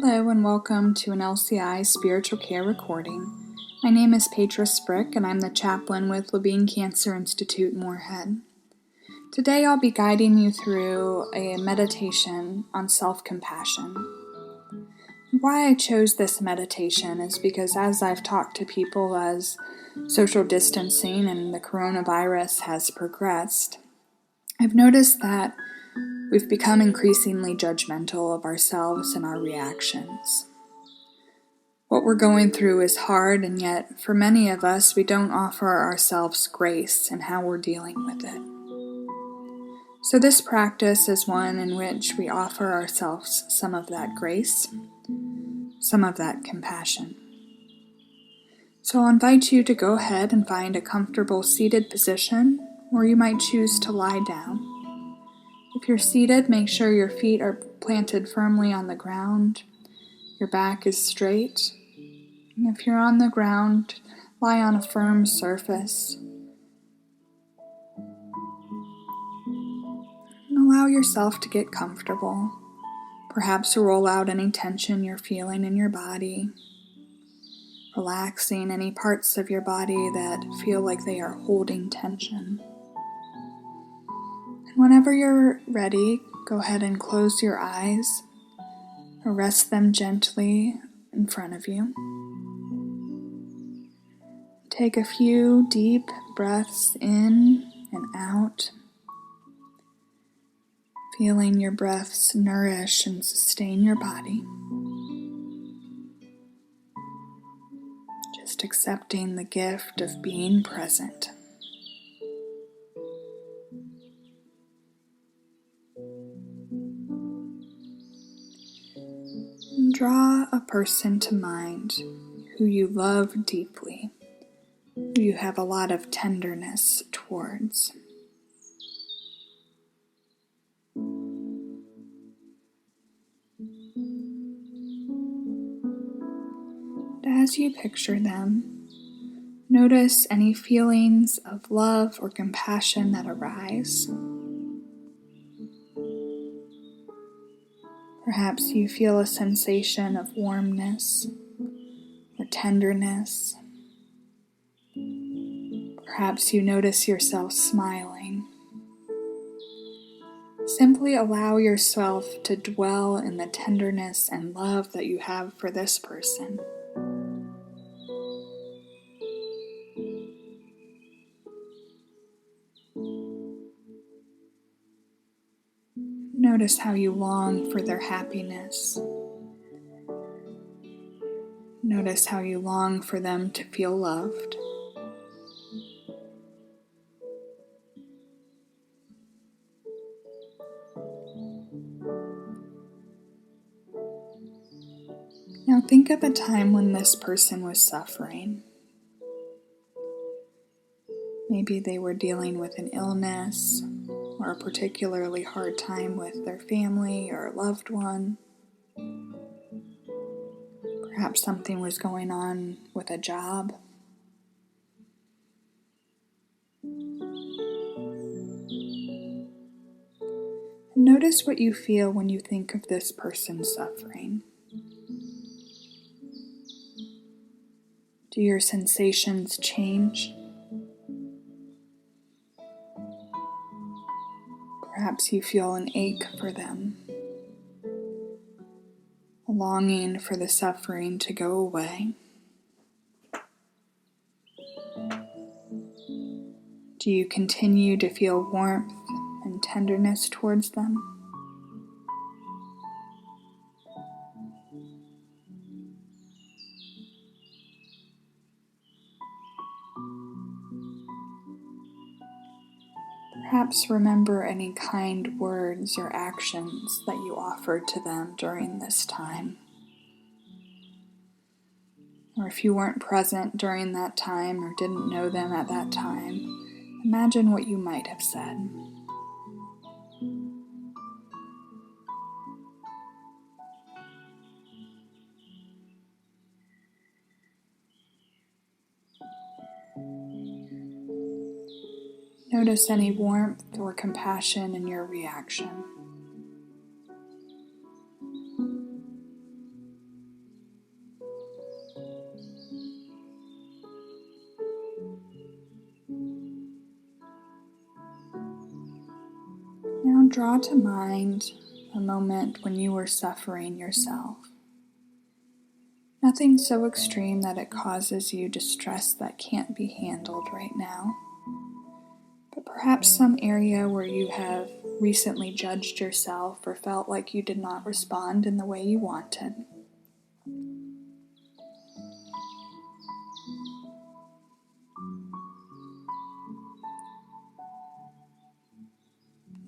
Hello and welcome to an LCI Spiritual Care recording. My name is Petra Sprick and I'm the chaplain with Levine Cancer Institute, Moorhead. Today I'll be guiding you through a meditation on self-compassion. Why I chose this meditation is because as I've talked to people as social distancing and the coronavirus has progressed, I've noticed that we've become increasingly judgmental of ourselves and our reactions. What we're going through is hard, and yet for many of us, we don't offer ourselves grace in how we're dealing with it. So this practice is one in which we offer ourselves some of that grace, some of that compassion. So I'll invite you to go ahead and find a comfortable seated position, or you might choose to lie down. If you're seated, make sure your feet are planted firmly on the ground, your back is straight, and if you're on the ground, lie on a firm surface. And allow yourself to get comfortable. Perhaps roll out any tension you're feeling in your body, relaxing any parts of your body that feel like they are holding tension. And whenever you're ready, go ahead and close your eyes or rest them gently in front of you. Take a few deep breaths in and out, feeling your breaths nourish and sustain your body. Just accepting the gift of being present. And draw a person to mind who you love deeply, who you have a lot of tenderness towards. As you picture them, notice any feelings of love or compassion that arise. Perhaps you feel a sensation of warmness or tenderness. Perhaps you notice yourself smiling. Simply allow yourself to dwell in the tenderness and love that you have for this person. Notice how you long for their happiness. Notice how you long for them to feel loved. Now think of a time when this person was suffering. Maybe they were dealing with an illness or a particularly hard time with their family or loved one. Perhaps something was going on with a job. Notice what you feel when you think of this person suffering. Do your sensations change? Perhaps you feel an ache for them, a longing for the suffering to go away. Do you continue to feel warmth and tenderness towards them? Perhaps remember any kind words or actions that you offered to them during this time. Or if you weren't present during that time or didn't know them at that time, imagine what you might have said. Notice any warmth or compassion in your reaction. draw to mind a moment when you were suffering yourself. Nothing so extreme that it causes you distress that can't be handled right now, but perhaps some area where you have recently judged yourself or felt like you did not respond in the way you wanted.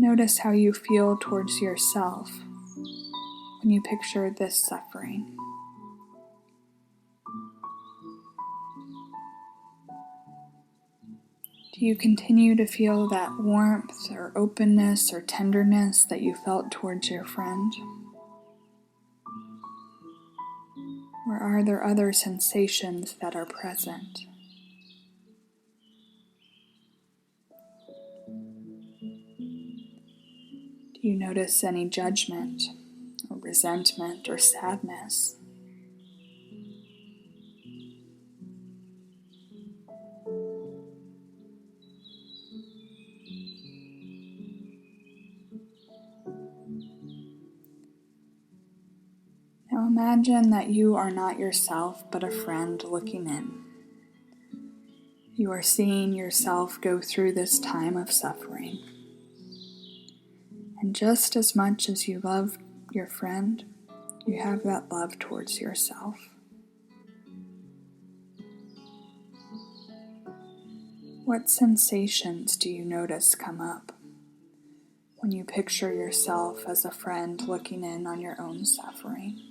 Notice how you feel towards yourself when you picture this suffering. Do you continue to feel that warmth or openness or tenderness that you felt towards your friend? Or are there other sensations that are present? Do you notice any judgment or resentment or sadness? Now imagine that you are not yourself but a friend looking in. You are seeing yourself go through this time of suffering. And just as much as you love your friend, you have that love towards yourself. What sensations do you notice come up when you picture yourself as a friend looking in on your own suffering?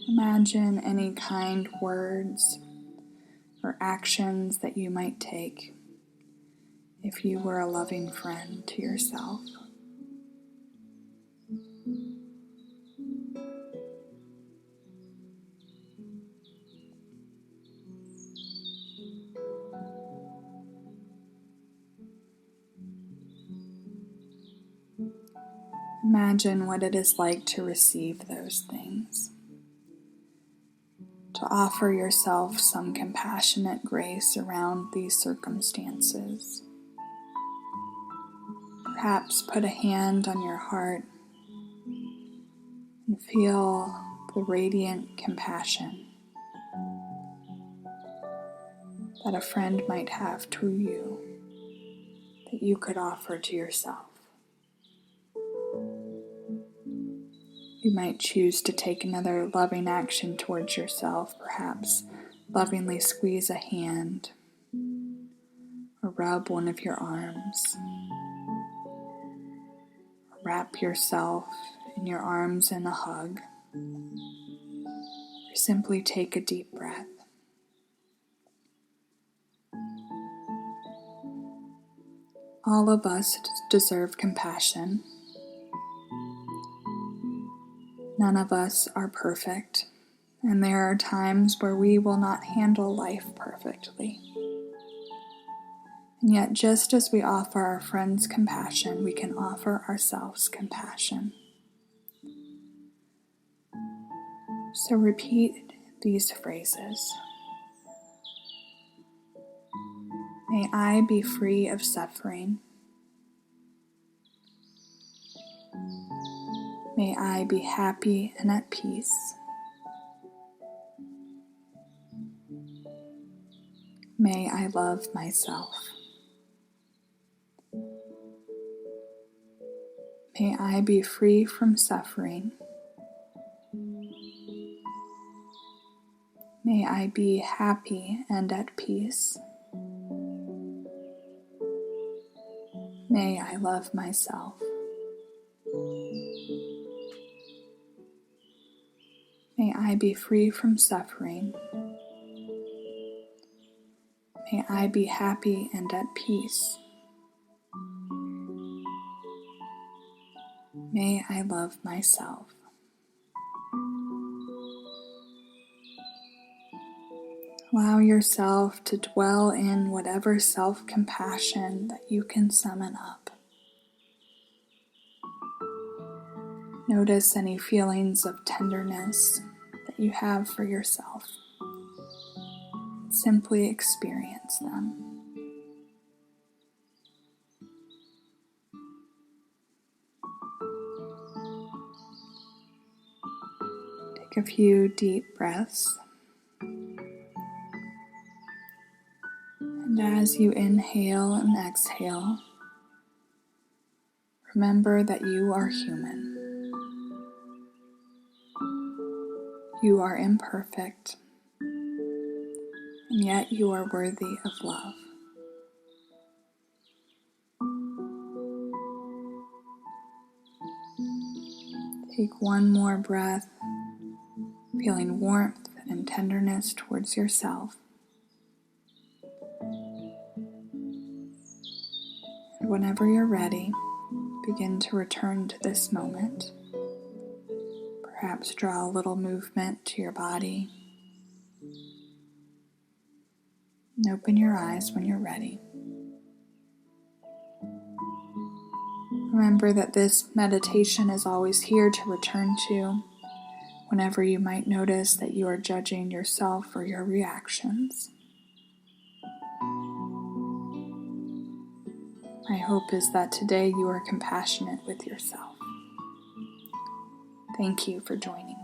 Imagine any kind words or actions that you might take if you were a loving friend to yourself. Imagine what it is like to receive those things. To offer yourself some compassionate grace around these circumstances. Perhaps put a hand on your heart and feel the radiant compassion that a friend might have to you that you could offer to yourself. You might choose to take another loving action towards yourself, perhaps lovingly squeeze a hand or rub one of your arms. Or wrap yourself in your arms in a hug. Or simply take a deep breath. All of us deserve compassion. None of us are perfect, and there are times where we will not handle life perfectly. And yet, just as we offer our friends compassion, we can offer ourselves compassion. So repeat these phrases. May I be free of suffering. May I be happy and at peace. May I love myself. May I be free from suffering. May I be happy and at peace. May I love myself. May I be free from suffering. May I be happy and at peace. May I love myself. Allow yourself to dwell in whatever self-compassion that you can summon up. Notice any feelings of tenderness that you have for yourself. Simply experience them. Take a few deep breaths. And as you inhale and exhale, remember that you are human. You are imperfect, and yet you are worthy of love. Take one more breath, feeling warmth and tenderness towards yourself. And whenever you're ready, begin to return to this moment. Perhaps draw a little movement to your body. And open your eyes when you're ready. Remember that this meditation is always here to return to whenever you might notice that you are judging yourself or your reactions. My hope is that today you are compassionate with yourself. Thank you for joining.